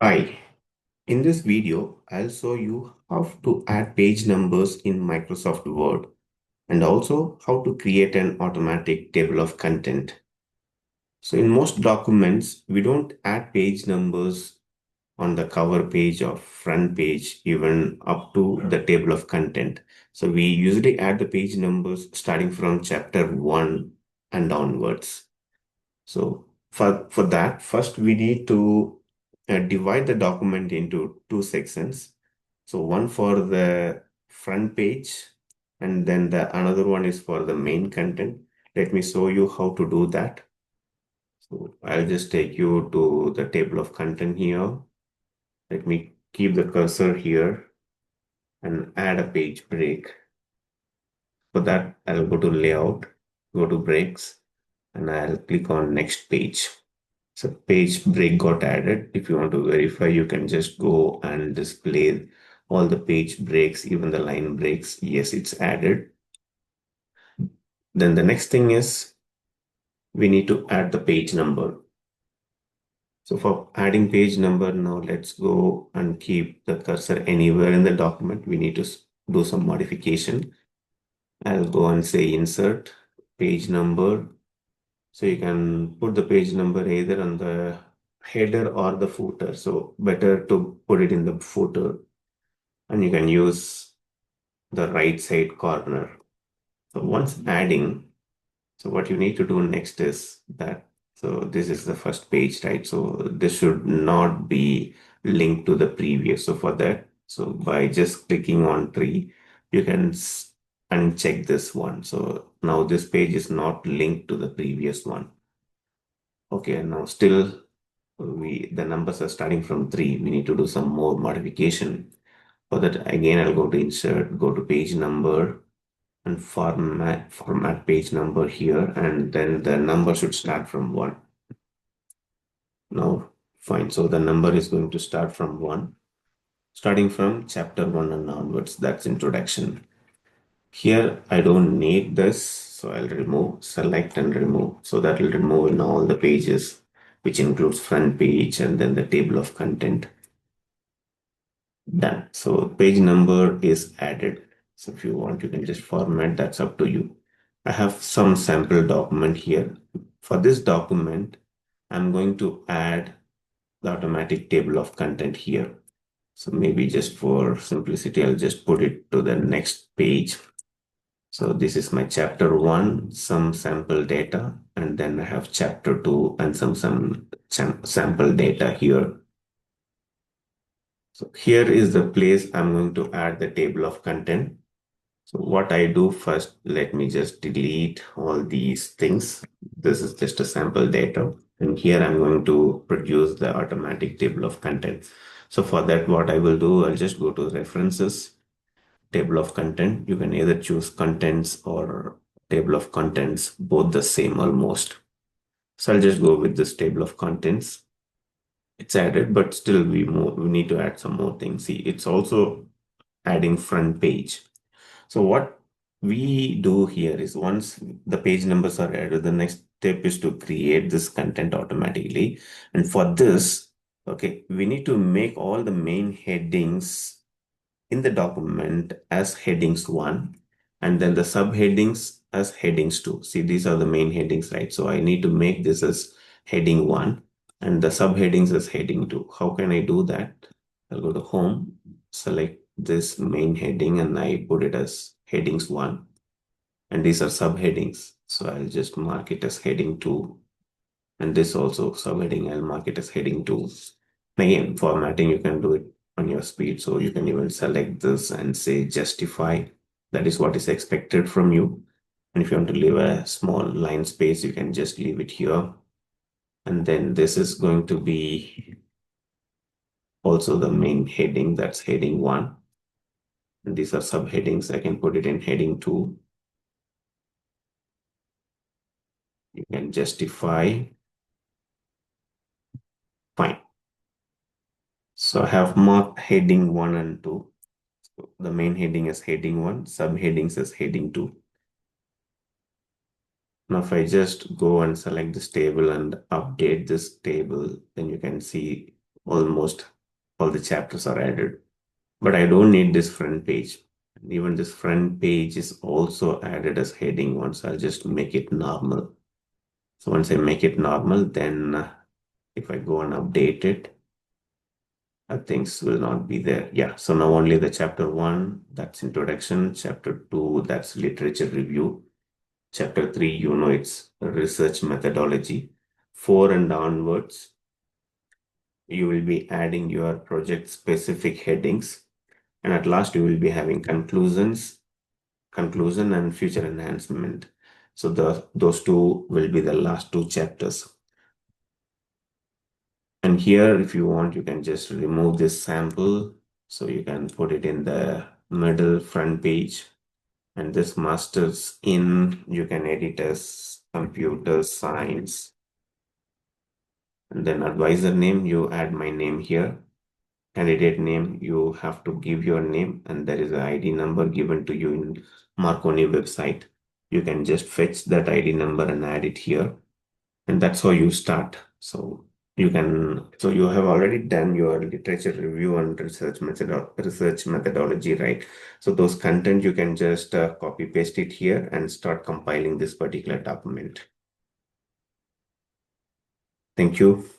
Hi, in this video, I'll show you how to add page numbers in Microsoft Word and also how to create an automatic table of content. So in most documents, we don't add page numbers on the cover page or front page, even up to the table of content. So we usually add the page numbers starting from chapter 1 and onwards. So for that, first we need to divide the document into two sections. So one for the front page, and then the another one is for the main content. Let me show you how to do that. So I'll just take you to the table of content here. Let me keep the cursor here and add a page break. For that, I'll go to layout, go to breaks, and I'll click on next page. So page break got added. If you want to verify, you can just go and display all the page breaks, even the line breaks. Yes, it's added. Then the next thing is we need to add the page number. So for adding page number, now let's go and keep the cursor anywhere in the document. We need to do some modification. I'll go and say insert page number. So you can put the page number either on the header or the footer. So better to put it in the footer, and you can use the right side corner. So once adding, so what you need to do next is that, so this is the first page, right? So this should not be linked to the previous. So for that, so by just clicking on tree, you can uncheck this one. So now this page is not linked to the previous one. Okay, now still the numbers are starting from 3. We need to do some more modification. For that, again, I'll go to insert, go to page number and format page number here, and then the number should start from 1. Now, fine. So the number is going to start from 1, starting from chapter 1 and onwards. That's introduction. Here, I don't need this, so I'll remove, select and remove. So that will remove in all the pages, which includes front page and then the table of content. Done. So page number is added. So if you want, you can just format, that's up to you. I have some sample document here. For this document, I'm going to add the automatic table of content here. So maybe just for simplicity, I'll just put it to the next page. So this is my chapter 1, some sample data, and then I have chapter 2 and some sample data here. So here is the place I'm going to add the table of content. So what I do first, let me just delete all these things. This is just a sample data. And here I'm going to produce the automatic table of content. So for that, what I will do, I'll just go to references, table of content. You can either choose contents or table of contents, both the same almost. So I'll just go with this table of contents. It's added, but still we need to add some more things. See, it's also adding front page. So what we do here is once the page numbers are added, the next step is to create this content automatically. And for this, okay, we need to make all the main headings in the document as headings 1, and then the subheadings as headings 2. See, these are the main headings, right? So I need to make this as heading 1 and the subheadings as heading 2. How can I do that? I'll go to home, select this main heading, and I put it as headings 1. And these are subheadings. So I'll just mark it as heading 2. And this also subheading, I'll mark it as heading 2. Again, formatting, you can do it on your speed. So you can even select this and say justify. That is what is expected from you. And if you want to leave a small line space, you can just leave it here. And then this is going to be also the main heading, that's heading 1. And these are subheadings. I can put it in heading 2. You can justify. Fine. So I have marked heading 1 and 2. So the main heading is heading 1, subheadings is heading 2. Now, if I just go and select this table and update this table, then you can see almost all the chapters are added. But I don't need this front page. Even this front page is also added as heading once. I'll just make it normal. So once I make it normal, then if I go and update it, things will not be there. Yeah, so now only the chapter 1, that's introduction. Chapter 2, that's literature review. Chapter 3, it's research methodology. 4 and onwards, you will be adding your project specific headings. And at last, you will be having conclusion and future enhancement. So those two will be the last two chapters. And here, if you want, you can just remove this sample. So you can put it in the middle front page. And this masters in, you can edit as computer science. And then advisor name, you add my name here. Candidate name, you have to give your name, and there is an ID number given to you in Marconi website. You can just fetch that ID number and add it here. And that's how you start. So you have already done your literature review and research methodology, right? So those content, you can just copy paste it here and start compiling this particular document. Thank you.